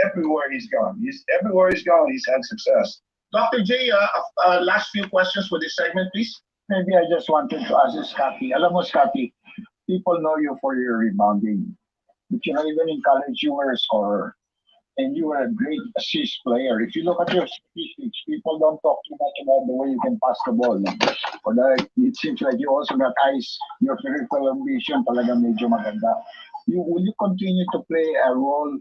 everywhere he's gone. Everywhere he's gone, he's had success. Dr. J, last few questions for this segment, please. Maybe I just wanted to ask you, Scotty. Alam mo, Scotty, people know you for your rebounding. But you know, even in college, you were a scorer. And you were a great assist player. If you look at your statistics, people don't talk too much about the way you can pass the ball. Or that it seems like you also got eyes. Your peripheral vision talaga medyo maganda. Will you continue to play a role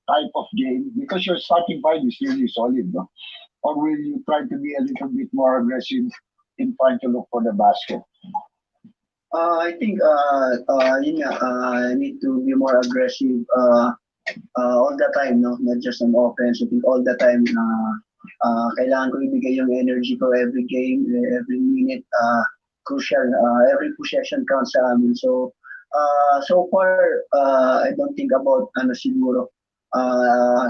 type of game? Because your starting five is really solid, no? Or will you try to be a little bit more aggressive in trying to look for the basket? I think yun nga, I need to be more aggressive all the time, no? Not just on offense. I think all the time, kailangan ko ibigay yung energy ko every game, every minute. Crucial. Every possession counts sa amin. So, so far, I don't think about siguro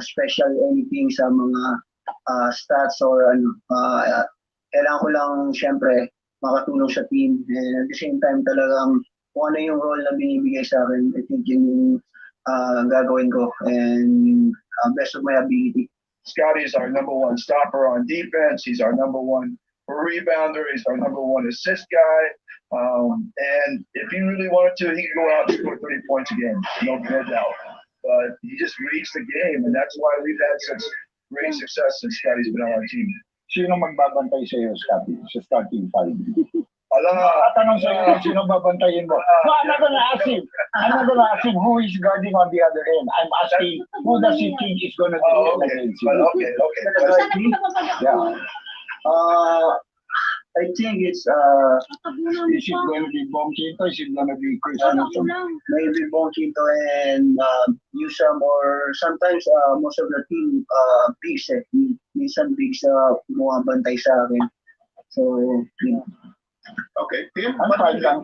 special anything sa mga stats or kailangan ko lang syempre makatulong sa team, and at the same time talagang kung ano yung role na binibigay sa akin, I think yun yung gagawin ko, and best of my ability. Scotty is our number one stopper on defense. He's our number one rebounder. He's our number one assist guy. And if he really wanted to, he could go out and score 30 points a game, no doubt. But he just reads the game, and that's why we've had such great success since Scotty's been on our team. Sino magbabantay sa iyo, Scotty, sa starting five? Tanong sa iyo, sino babantayin mo? No, I'm not gonna ask him. I'm not gonna ask him who is guarding on the other end. I'm asking who does he think is gonna do it against you? Okay. Yeah. I think it's is it going to be Bonquito? Is it going to be Chris Anderson? maybe Bonquito and Yusam, or sometimes most of the team bigs minsan bigs bumabantay sa akin. So, you know. Okay, Tim. I'm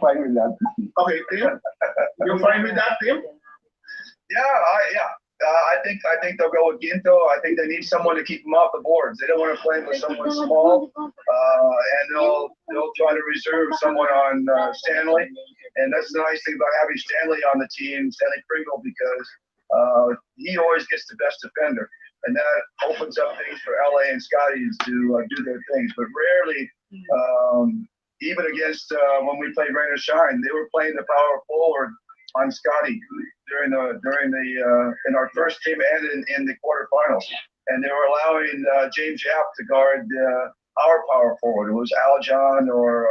fine with that. Okay, Tim. You're fine with that, Tim? Yeah. I think they'll go with Ginto. I think they need someone to keep them off the boards. They don't want to play with someone small, and they'll try to reserve someone on Stanley. And that's the nice thing about having Stanley on the team, Stanley Pringle, because he always gets the best defender, and that opens up things for LA and Scotty to do their things. But rarely, even against when we played Rain or Shine, they were playing the power forward on Scotty during the in our first game and in the quarterfinals, and they were allowing James Yap to guard our power forward. It was Aljon or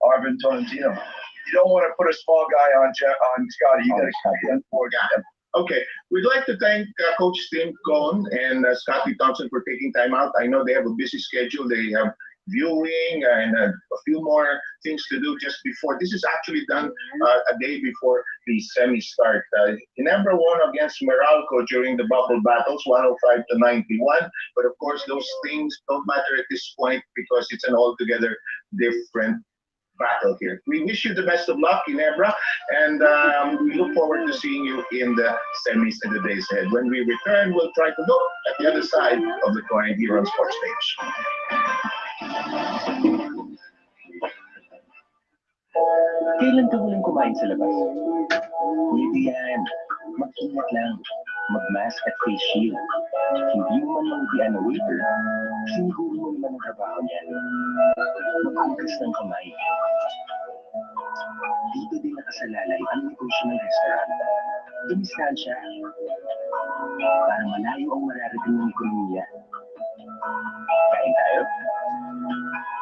Arvin Tolentino. You don't want to put a small guy on Scotty. You got to have four guys. Okay, we'd like to thank Coach Tim Cohn and Scotty Thompson for taking time out. I know they have a busy schedule. They have viewing and a few more things to do just before. This is actually done a day before the semi start. Ginebra won against Meralco during the bubble battles, 105 to 91. But of course, those things don't matter at this point because it's an altogether different battle here. We wish you the best of luck, Ginebra, and we look forward to seeing you in the semis in the days ahead. When we return, we'll try to look at the other side of the coin here on Sports Stage. Kailan ka huling kumain sa labas? Hindi yan. Mag-ingat lang. Mag-mask at face shield. Hindi mo man mangutian na waiter, siniguro mo naman ang trabaho niyan. Maghugas ng kamay. Dito din nakasalalay ang negosyo ng restaurant. Dumistansya. Para malayo ang mararating ng ekonomiya. Kain tayo?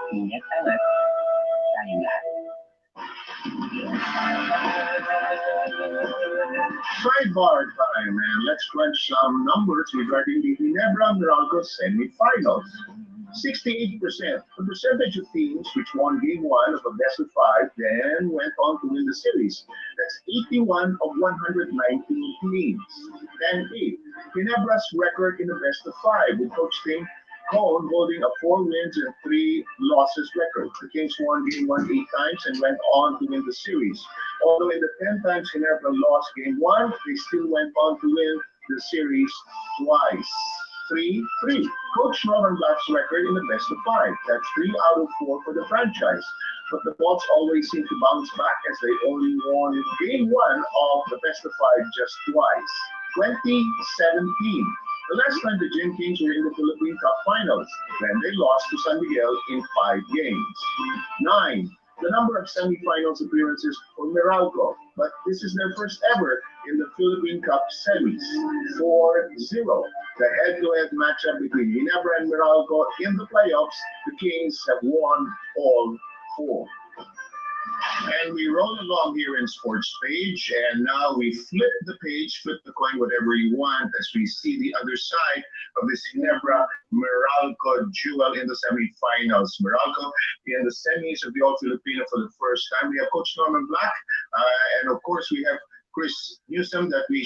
Ingat-angat. Tayong lahat. Sidebar time, and let's crunch some numbers regarding the Ginebra Meralco semifinals. 68%, the percentage of teams which won game 1 of a best of 5 then went on to win the series. That's 81 of 119 teams. And 8, Ginebra's record in the best of 5 with Coach Tim Cohn holding a 4 wins and 3 losses record. The Kings won game 1 8 times and went on to win the series. Although in the 10 times Ginebra lost game 1, they still went on to win the series twice. 3-3. Coach Norman Black's record in the best of 5. That's 3 out of 4 for the franchise. But the Bolts always seem to bounce back as they only won game 1 of the best of 5 just twice. 2017. The last time the Gin Kings were in the Philippine Cup Finals, then they lost to San Miguel in 5 games. 9. The number of semifinals appearances for Meralco, but this is their first ever in the Philippine Cup semis. 4-0. The head-to-head matchup between Ginebra and Meralco in the playoffs, the Kings have won all 4. And we roll along here in Sports Page, and now we flip the page, flip the coin, whatever you want, as we see the other side of this Ginebra-Meralco duel in the semifinals. Meralco in the semis of the All-Filipino for the first time. We have Coach Norman Black, and of course we have Chris Newsom that we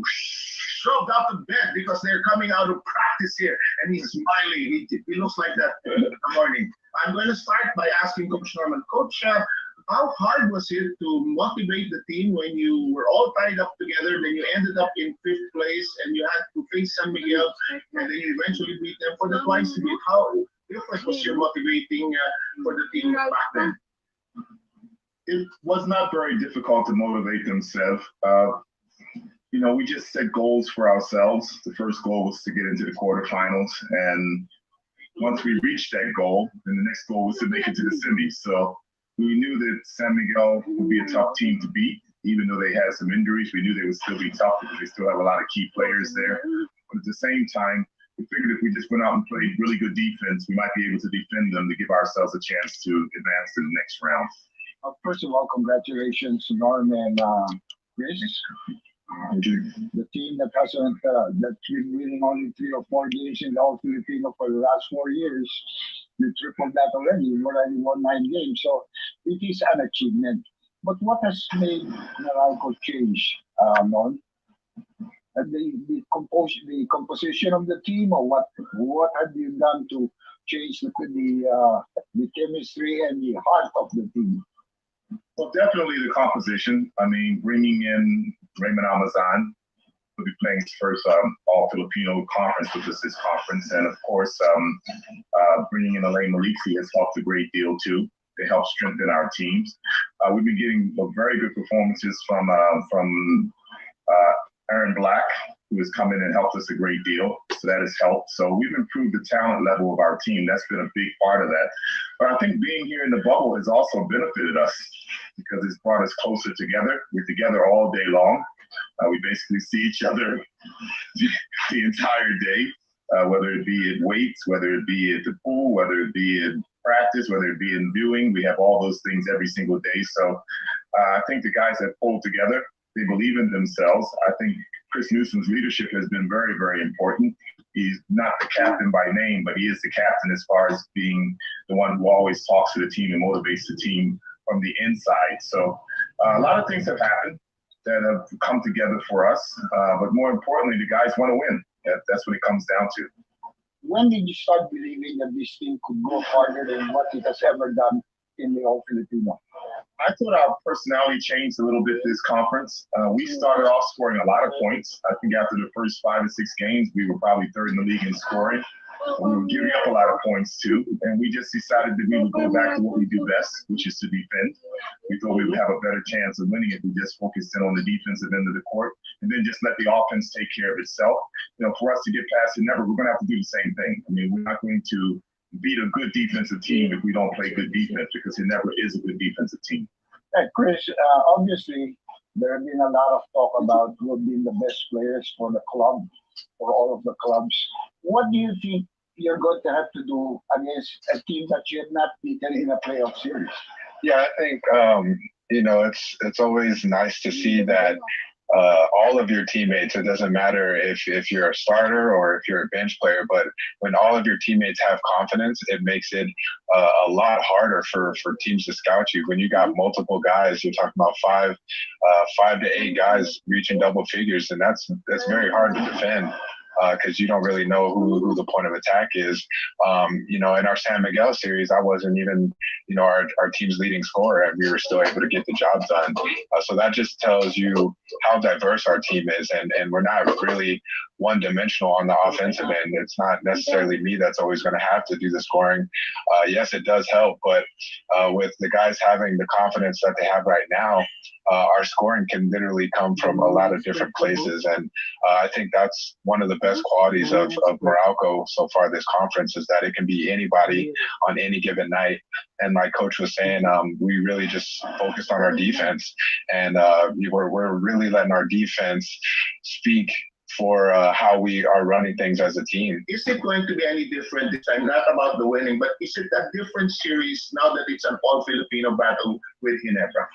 shoved out of bed because they're coming out of practice here, and he's smiling. He looks like that in the morning. I'm going to start by asking Coach Norman. Coach, how hard was it to motivate the team when you were all tied up together, then you ended up in 5th place, and you had to face San Miguel, and then you eventually beat them for the twice to beat? How different was your motivating for the team back then? It was not very difficult to motivate themselves. We just set goals for ourselves. The first goal was to get into the quarterfinals, and once we reached that goal, then the next goal was to make it to the semis. So we knew that San Miguel would be a tough team to beat, even though they had some injuries. We knew they would still be tough because they still have a lot of key players there. But at the same time, we figured if we just went out and played really good defense, we might be able to defend them to give ourselves a chance to advance to the next round. First of all, congratulations to Norm and Chris. The team that hasn't that's been winning only 3 or 4 games in the All-Filipino for the last 4 years. You tripled that already. You already won 9 games, so it is an achievement. But what has made Meralco change, Norm? The composition of the team, or what have you done to change the chemistry and the heart of the team? Well, definitely the composition. I mean, bringing in Raymond Almazan, who'll be playing his first All-Filipino conference with us this conference. And of course, bringing in Elaine Maliksi has helped a great deal too. They help strengthen our teams. We've been getting very good performances from Aaron Black, who has come in and helped us a great deal. So that has helped. So we've improved the talent level of our team. That's been a big part of that. But I think being here in the bubble has also benefited us because it's brought us closer together. We're together all day long. We basically see each other the entire day, whether it be at weights, whether it be at the pool, whether it be in practice, whether it be in viewing. We have all those things every single day. So I think the guys have pulled together. They believe in themselves. I think Chris Newsom's leadership has been very, very important. He's not the captain by name, but he is the captain as far as being the one who always talks to the team and motivates the team from the inside. So a lot of things have happened that have come together for us. But more importantly, the guys want to win. That's what it comes down to. When did you start believing that this team could go farther than what it has ever done in the All-Filipino? I thought our personality changed a little bit this conference. We started off scoring a lot of points. I think after the first 5 or 6 games, we were probably 3rd in the league in scoring. We were giving up a lot of points too, and we just decided that we would go back to what we do best, which is to defend. We thought we would have a better chance of winning if we just focused in on the defensive end of the court and then just let the offense take care of itself. For us to get past it, we're going to have to do the same thing. I mean, we're not going to beat a good defensive team if we don't play good defense, because it never is a good defensive team. Hey, Chris, obviously, there have been a lot of talk about who have been the best players for the club, for all of the clubs. What do you think you're going to have to do against a team that you have not beaten in a playoff series? Yeah, I think, it's always nice to see that all of your teammates, it doesn't matter if you're a starter or if you're a bench player, but when all of your teammates have confidence, it makes it a lot harder for teams to scout you. When you got multiple guys, you're talking about 5 to 8 guys reaching double figures, and that's very hard to defend. Because you don't really know who the point of attack is. In our San Miguel series, I wasn't even, our team's leading scorer, and we were still able to get the job done. So that just tells you how diverse our team is, and we're not really one-dimensional on the offensive end. It's not necessarily me that's always going to have to do the scoring. Yes, it does help, but with the guys having the confidence that they have right now, our scoring can literally come from a lot of different places. And I think that's one of the best qualities of Meralco so far this conference, is that it can be anybody on any given night. And like Coach was saying, we really just focused on our defense, and we're really letting our defense speak for how we are running things as a team. Is it going to be any different this time? Not about the winning, but is it a different series now that it's an all-Filipino battle with Ginebra?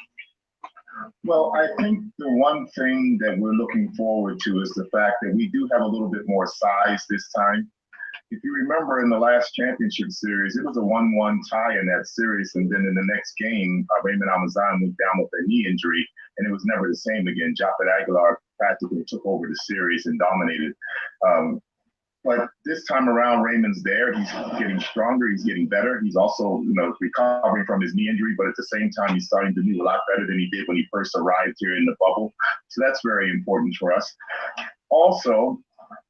Well, I think the one thing that we're looking forward to is the fact that we do have a little bit more size this time. If you remember in the last championship series, it was a 1-1 tie in that series. And then in the next game, Raymond Amazon went down with a knee injury, and it was never the same again. Japhet Aguilar practically took over the series and dominated. But this time around, Raymond's there. He's getting stronger. He's getting better. He's also, recovering from his knee injury, but at the same time, he's starting to do a lot better than he did when he first arrived here in the bubble. So that's very important for us. Also,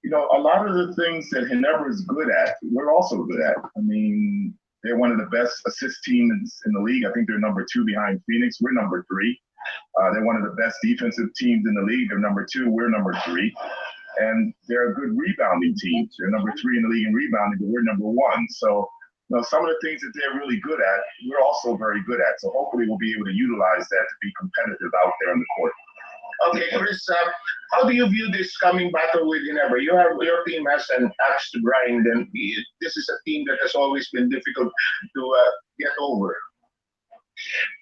a lot of the things that Ginebra is good at, we're also good at. I mean, they're one of the best assist teams in the league. I think they're number 2 behind Phoenix. We're number 3. They're one of the best defensive teams in the league. They're number 2. We're number 3. And they're a good rebounding team. They're number 3 in the league in rebounding, but we're number 1. So, some of the things that they're really good at, we're also very good at. So hopefully we'll be able to utilize that to be competitive out there on the court. Okay, Chris, how do you view this coming battle with Ginebra? Your team has an axe to grind, and this is a team that has always been difficult to get over.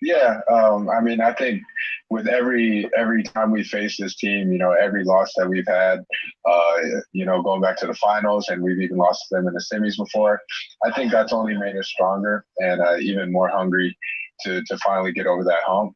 Yeah, I think with every time we face this team, every loss that we've had, going back to the finals, and we've even lost to them in the semis before, I think that's only made us stronger and even more hungry to finally get over that hump.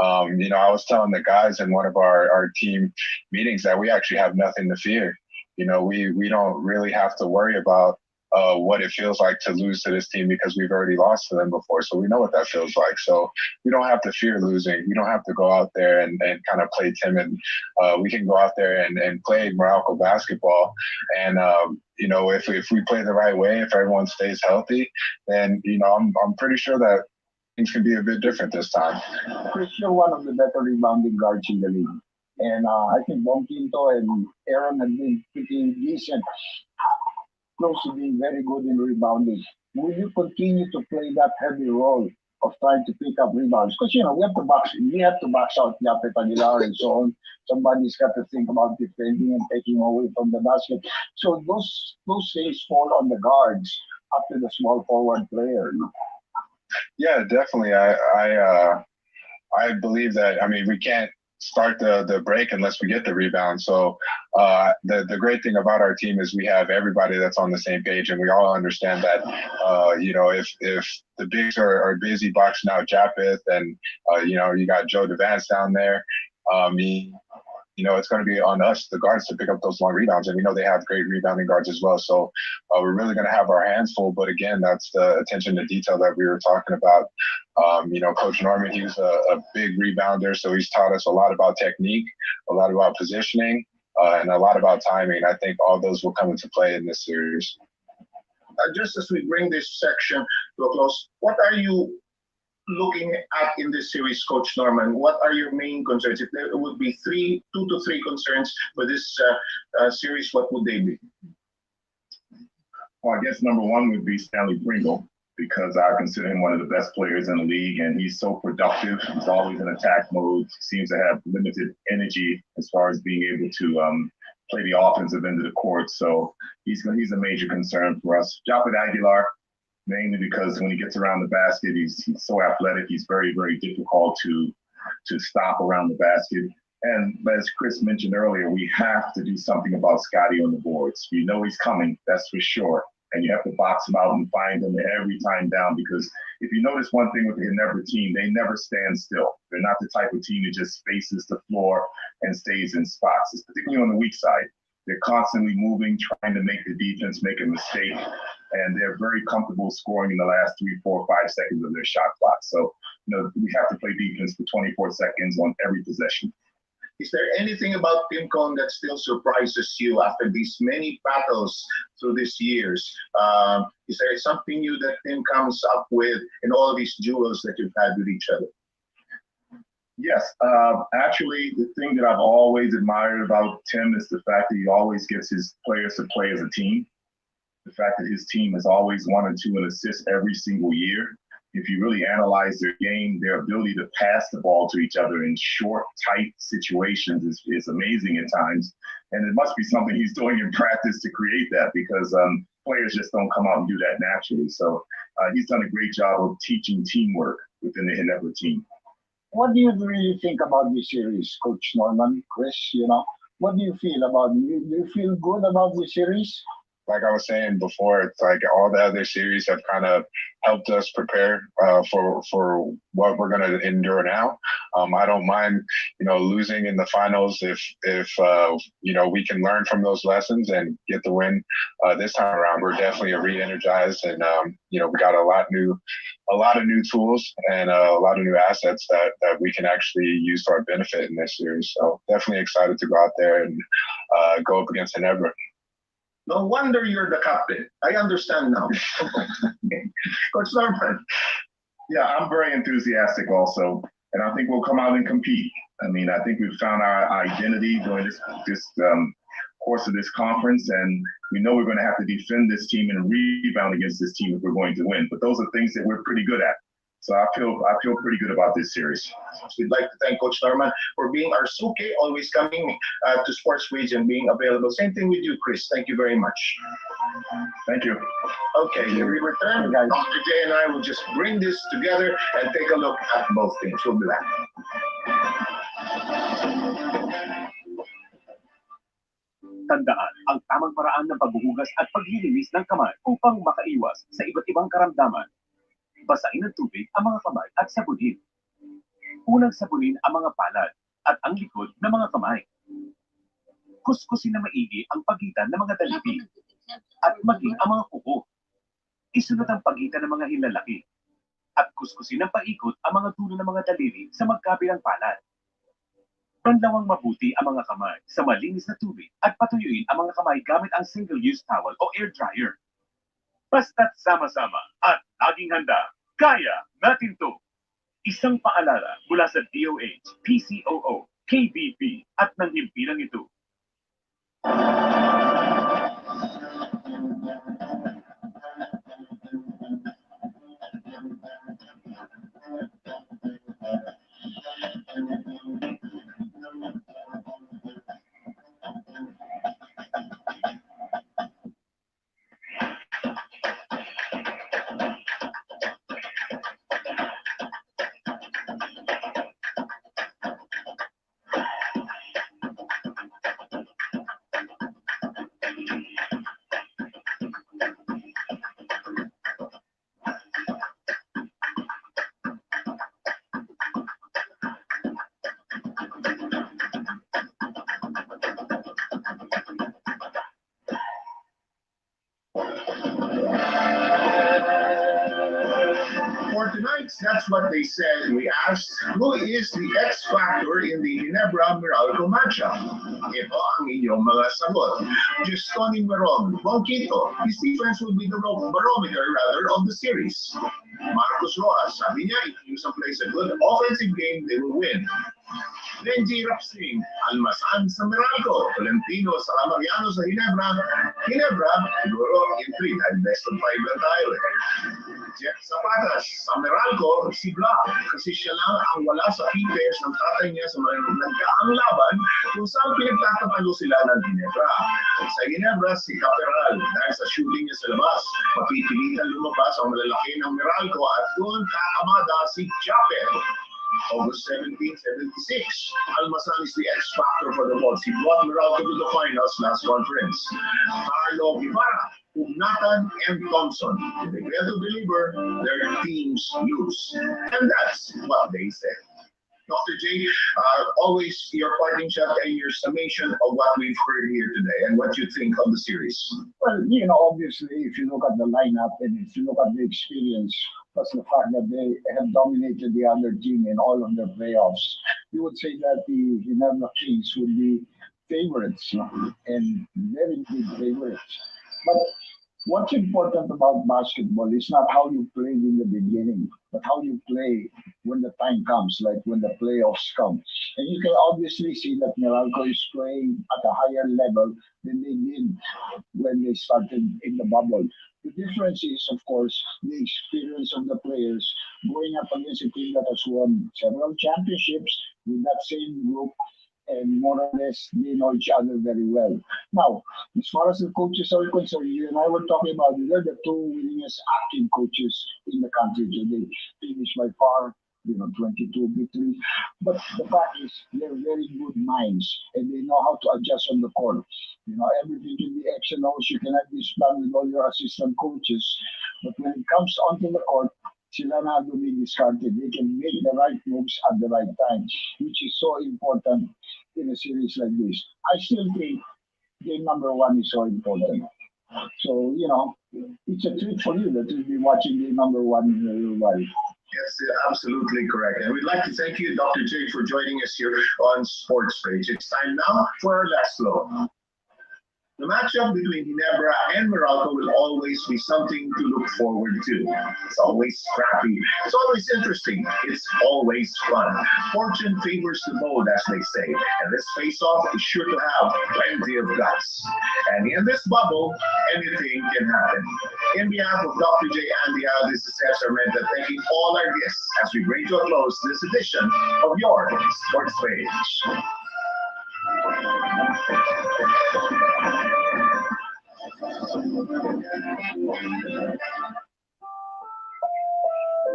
I was telling the guys in one of our team meetings that we actually have nothing to fear. We don't really have to worry about what it feels like to lose to this team, because we've already lost to them before. So we know what that feels like. So we don't have to fear losing. We don't have to go out there and kind of play timid. We can go out there and play Meralco basketball. And, if we play the right way, if everyone stays healthy, then, I'm pretty sure that things can be a bit different this time. Chris, you're one of the better rebounding guards in the league. And I think Bom Quinto and Aaron have been pretty decent, close to being very good in rebounding. Will you continue to play that heavy role of trying to pick up rebounds? Because we have to box out Japhet Aguilar and so on. Somebody's got to think about defending and taking away from the basket. So those things fall on the guards up to the small forward player. Yeah, definitely. I believe that. We can't start the break unless we get the rebound. So the great thing about our team is we have everybody that's on the same page, and we all understand that if the bigs are busy boxing out Japhet, and you got Joe Devance down there, it's going to be on us, the guards, to pick up those long rebounds. And we know they have great rebounding guards as well. So we're really going to have our hands full. But again, that's the attention to detail that we were talking about. Coach Norman, he was a big rebounder. So he's taught us a lot about technique, a lot about positioning, and a lot about timing. I think all those will come into play in this series. Just as we bring this section to a close, what are you looking at in this series, Coach Norman? What are your main concerns? If there would be 2 to 3 concerns for this series, what would they be? Well, I guess number 1 would be Stanley Pringle, because I consider him one of the best players in the league, and he's so productive. He's always in attack mode, seems to have limited energy as far as being able to play the offensive end of the court. So he's a major concern for us. Japhet Aguilar, mainly because when he gets around the basket, he's so athletic. He's very, very difficult to stop around the basket. And as Chris mentioned earlier, we have to do something about Scotty on the boards. We know he's coming, that's for sure. And you have to box him out and find him every time down, because if you notice one thing with the Ginebra team, they never stand still. They're not the type of team that just spaces the floor and stays in spots. It's particularly on the weak side. They're constantly moving, trying to make the defense make a mistake, and they're very comfortable scoring in the last 3, 4, 5 seconds of their shot clock. So, we have to play defense for 24 seconds on every possession. Is there anything about TeamCon that still surprises you after these many battles through these years? Is there something new that Team comes up with in all these duels that you've had with each other? Yes, actually, the thing that I've always admired about Tim is the fact that he always gets his players to play as a team. The fact that his team has always wanted to and assist every single year. If you really analyze their game, their ability to pass the ball to each other in short, tight situations is amazing at times. And it must be something he's doing in practice to create that, because players just don't come out and do that naturally. So he's done a great job of teaching teamwork within the Ginebra team. What do you really think about this series, Coach Norman, Chris? What do you feel about it? Do you feel good about this series? Like I was saying before, it's like all the other series have kind of helped us prepare for what we're going to endure now. I don't mind, losing in the finals if we can learn from those lessons and get the win this time around. We're definitely re-energized, and we got a lot of new tools and a lot of new assets that we can actually use to our benefit in this series. So definitely excited to go out there and go up against Ginebra. No wonder you're the captain. I understand now. Coach Norman. Yeah, I'm very enthusiastic also, and I think we'll come out and compete. I mean, I think we've found our identity during this course of this conference, and we know we're going to have to defend this team and rebound against this team if we're going to win. But those are things that we're pretty good at. So I feel pretty good about this series. We'd like to thank Coach Norman for being our suke, always coming to Sports Page and being available. Same thing with you, Chris. Thank you very much. Thank you. Okay, when we return, Dr. J and I will just bring this together and take a look at both teams. We'll be back. Tandaan ang tamang paraan ng paghuhugas at paglilinis ng kamay upang makaiwas sa iba't ibang karamdaman. Basain ng tubig ang mga kamay at sabunin. Unang sabunin ang mga palad at ang likod ng mga kamay. Kuskusin na maigi ang pagitan ng mga daliri at maging ang mga kuko. Isunod ang pagitan ng mga hilalaki at kuskusin ng paikot ang mga dulo ng mga daliri sa magkabilang palad. Panlawang mabuti ang mga kamay sa malinis na tubig at patuyuin ang mga kamay gamit ang single-use towel o air dryer. Basta't sama-sama at laging handa, kaya natin to! Isang paalala mula sa DOH, PCOO, KBP at ng himpilang ito. For tonight's That's What They Said, we asked, who is the X Factor in the Ginebra Meralco matchup? Ito ang inyong mga sagot. Justoni Meron, Bonquito, his defense will be the barometer of the series. Marcos Rojas, sabi niya, if Houston plays a good offensive game, they will win. Benji Rapsing, Almasan sa Meralco, Tolentino sa Mariano sa Ginebra, siguro in 3, dahil best of 5 lang tayo eh. Jeff Zapatas, sa Meralco, si Black, kasi siya lang ang wala sa pairs ng tatay niya sa nagkaang laban kung saan pinagtatalo sila ng Ginebra. Sa Ginebra, si Caperal, dahil sa shooting niya sa labas, mapipilitan lumabas ang malalaki ng Meralco at doon kakamada si Chapel. August 17, 76. Almasan is the X factor for the Bulls. He brought Meralco to the finals last conference. Carlo Guevara, Ugnatan, and Thompson. If they fail to deliver, their teams lose. And that's what they said. Dr. J, always your parting shot and your summation of what we've heard here today and what you think of the series. Well, obviously, if you look at the lineup and if you look at the experience, plus the fact that they have dominated the other team in all of their playoffs, you would say that the Ginebra Kings would be favorites, and very big favorites. But what's important about basketball is not how you played in the beginning, but how you play when the time comes, like when the playoffs come. And you can obviously see that Meralco is playing at a higher level than they did when they started in the bubble. The difference is, of course, the experience of the players going up against a team that has won several championships with that same group, and more or less they know each other very well. Now, as far as the coaches are concerned, you and I were talking about it, they're the two winningest active coaches in the country today. Finished by far, 22 victories. But the fact is, they're very good minds and they know how to adjust on the court. Everything can be X and O's. You can have this plan with all your assistant coaches. But when it comes onto the court, sila na to be discarded. They can make the right moves at the right time, which is so important in a series like this. I still think game number one is so important. So, it's a treat for you that you'll be watching game number one in a little while. Yes, absolutely correct. And we'd like to thank you, Dr. J, for joining us here on Sports Page. It's time now for our last flow. The matchup between Ginebra and Meralco will always be something to look forward to. It's always scrappy. It's always interesting. It's always fun. Fortune favors the bold, as they say. And this face-off is sure to have plenty of guts. And in this bubble, anything can happen. In behalf of Dr. J and the Al, this is Cesar Menta, thanking all our guests as we bring to a close this edition of your Sports Page.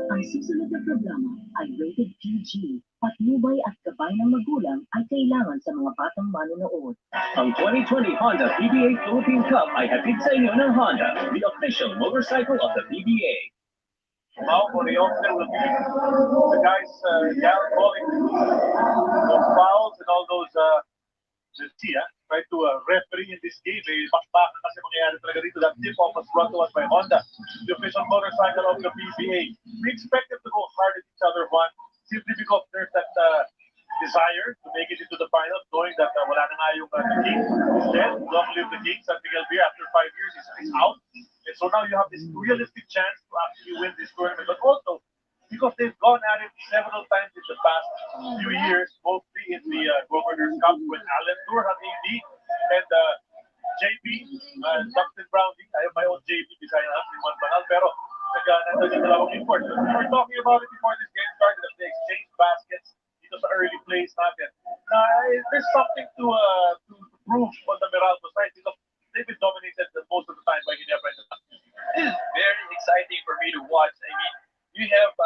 Ang susunod na programa ay rated PG. Patnubay at gabay ng magulang ay kailangan sa mga batang manonood. Ang 2020 Honda PBA Philippine Cup ay hatid sa inyo ng Honda, the official motorcycle of the PBA. Now for the officer will be the guys calling those fouls and all those try to referee in this game. Bakbakan kasi mangyayari talaga dito. That tip-off was brought to us by Honda, the official motorcycle of the PBA. We expect them to go hard at each other, one, simply because there's that desire to make it into the finals, knowing that wala na nga yung the King is dead. Long live the King. San Miguel Beer, after 5 years, is out. And so now you have this realistic chance to actually win this tournament. But also, because they've gone at it several times in the past few years, mostly in the Governor's Cup when Alan Tour had AD and JP, Dustin Browning. I have my own JP design in one panel, pero nandun yung dalawang import. We were talking about it before this game started, that they exchanged baskets dito sa early plays natin. There's something to prove on the Meralco side because they've been dominated most of the time by Ginebra. This is very exciting for me to watch. I mean, you have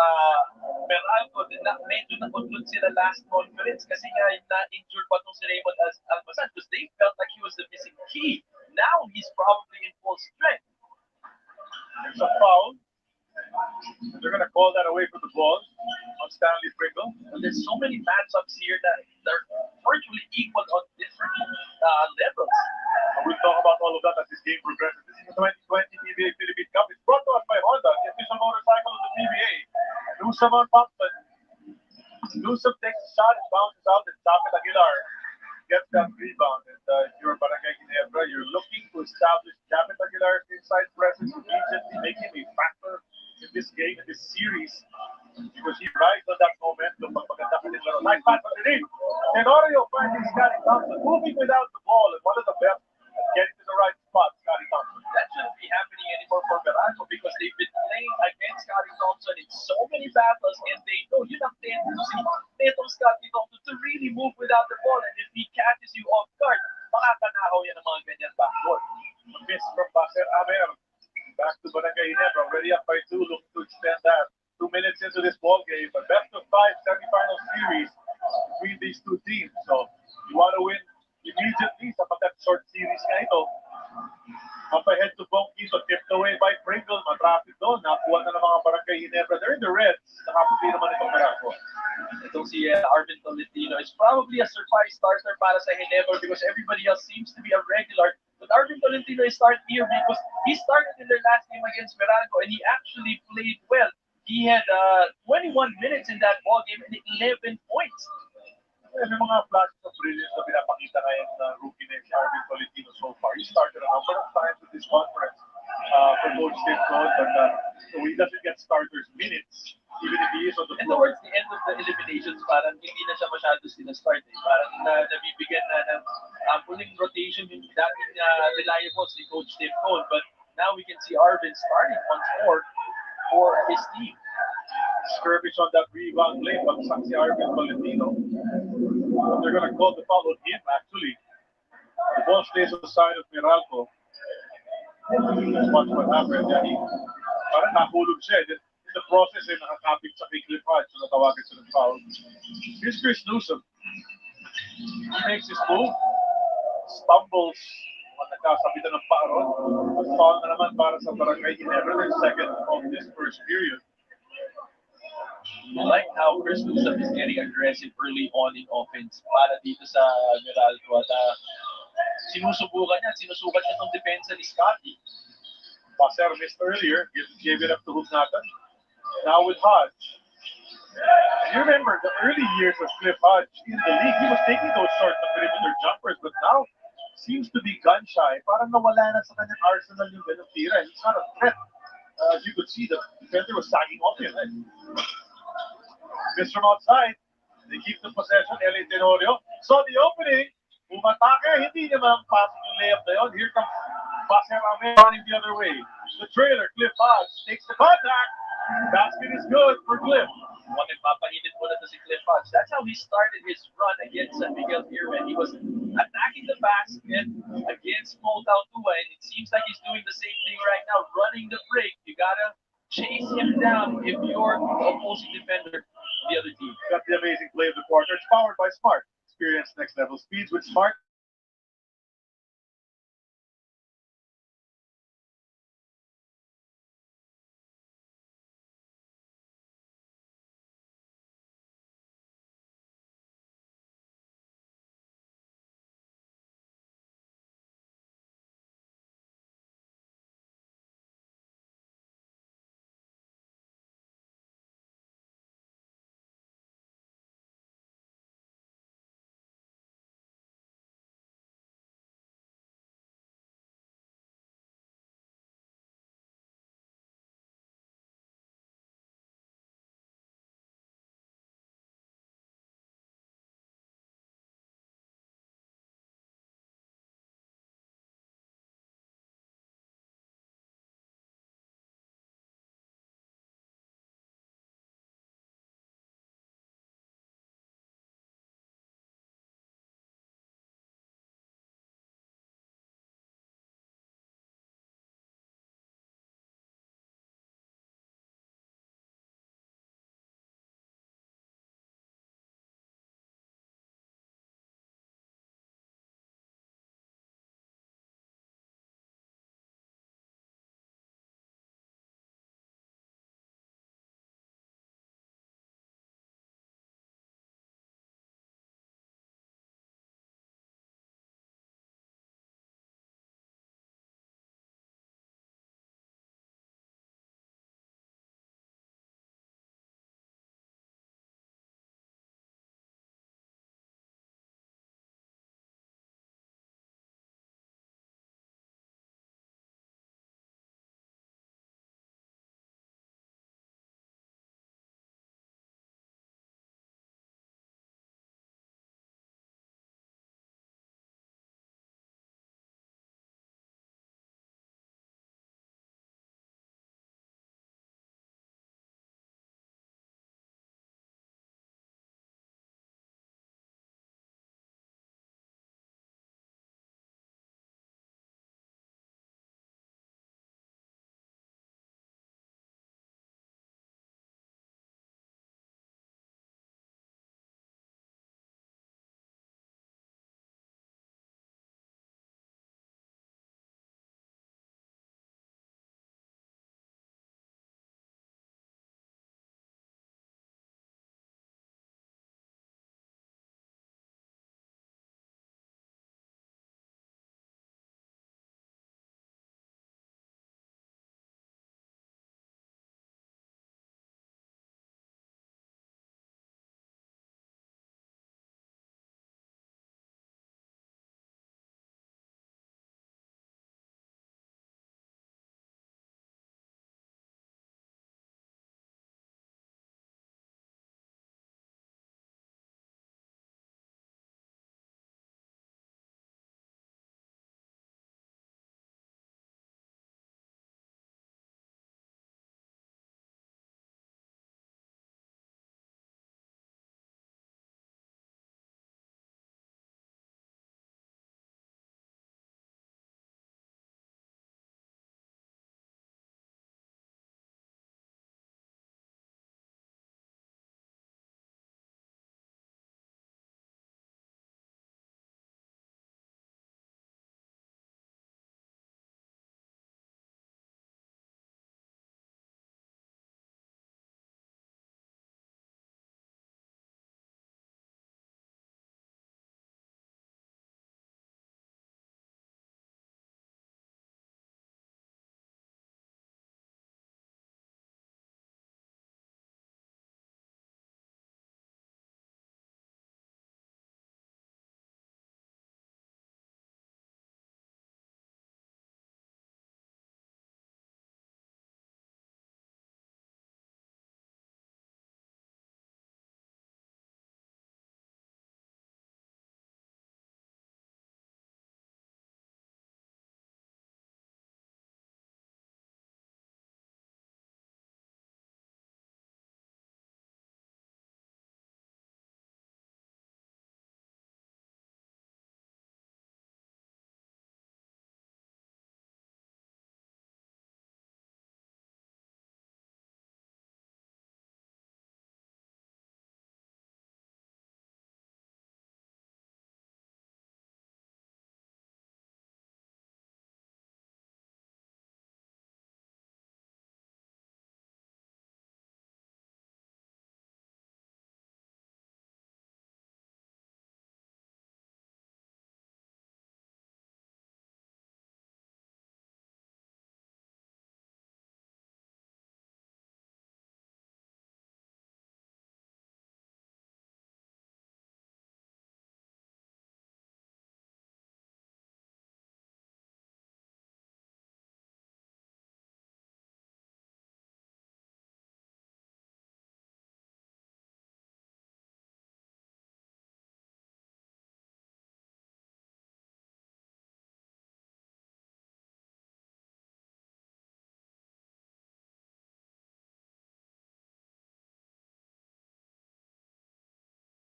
Meralco na medyo nakudlot sila last conference kasi nga na-injured pa itong si Raymond Almasan because they felt like he was the missing key. Now he's probably in full strength. There's a foul. They're going to call that away from the ball on Stanley Pringle. And there's so many matchups here that they're virtually equal on different levels. And we'll talk about all of that as this game progresses. This is the 2020 PBA Philippine Cup. It's brought to us by Honda, the official motorcycle of the PBA. Newsome on Bumpman. Newsome takes a shot and bounces out, and Tapet Aguilar gets that rebound. And if you're Barangay Ginebra, you're looking to establish Tapet Aguilar's inside presence immediately, make him a factor in this game, in this series, because he rides on that momentum. Maganda ka din laro. Nice pass on the lead. Tenorio finding Scotty Thompson, moving without the ball, and one of the best at getting to the right spot, Scotty Thompson. That shouldn't be happening anymore for Meralco because they've been playing against Scotty Thompson in so many battles, and they know you have tendency netong Scotty Thompson to really move without the ball, and if he catches you off guard, makakanahaw yan ng mga ganyan backdoor. Miss from Baser Amer. Back to Barangay Ginebra, already up by 2, looking to extend that. 2 minutes into this ball game, a best of 5 semifinal series between these two teams. So you want to win immediately sa that short series na ito. Up ahead to Bongkito, tipped away by Pringle, matrapid doon. Nakuha na ng mga Barangay Ginebra. They're in the Reds. Nakaputi naman itong Meralco. Itong si RJ para sa Ginebra because everybody else seems to be a regular. But Arvin Tolentino is starting here because he started in their last game against Meralco and he actually played well. He had 21 minutes in that ball game and 11 points. May mga flashes of brilliance na pinapakita ngayon na rookie na si Arvin Tolentino so far. He started a number of times with this conference for Coach Steve Cold, but so he doesn't get starters minutes, even if he is on the And floor. towards the end of the eliminations, parang hindi na siya masyado sinastart eh. Parang nabibigyan na ng pulling rotation yung dating reliable si Coach Steve Cold. But now we can see Arvin starting once more for his team. Skirmish on that rebound play, bagsak si Arvin Tolentino. They're going to call the foul on him, actually. The ball stays on the side of Meralco. Let's watch what happened. Yeah, parang nahulog siya. In the process, nakakapit sa kay Cliff Hodge, so natawagan siya ng foul. Here's Chris Newsom. He makes his move, stumbles, nagkasabitan ng paaron. At foul na naman para sa Barangay Ginebra, their second of this first period. I like how Chris Newsom is getting aggressive early on in offense para dito sa Meralco. At sinusubukan niya itong depensa ni Scotty. Passer missed earlier, gave it up to Hugnatan. Now with Hodge. And you remember the early years of Cliff Hodge in the league, he was taking those short perimeter jumpers, but now seems to be gun shy. Parang nawala na sa kanyang arsenal yung ganung tira. He's not a threat. As you could see, the defender was sagging off him. Missed from outside. They keep the possession. L.A. Tenorio saw the opening. Umatake. Hindi naman passing yung layup na yun. Here comes Passer Amel running the other way. The trailer, Cliff Hodge, takes the contact. Basket is good for Cliff. Nagpapahinit muna to si Cliff Hodge. That's how he started his run against Miguel Beermeg. He was attacking the basket against Motown Tua, and it seems like he's doing the same thing right now, running the break. You gotta chase him down if you're the opposing defender, the other team. Got the amazing play of the quarter. It's powered by Smart. Experience next level speeds with Smart.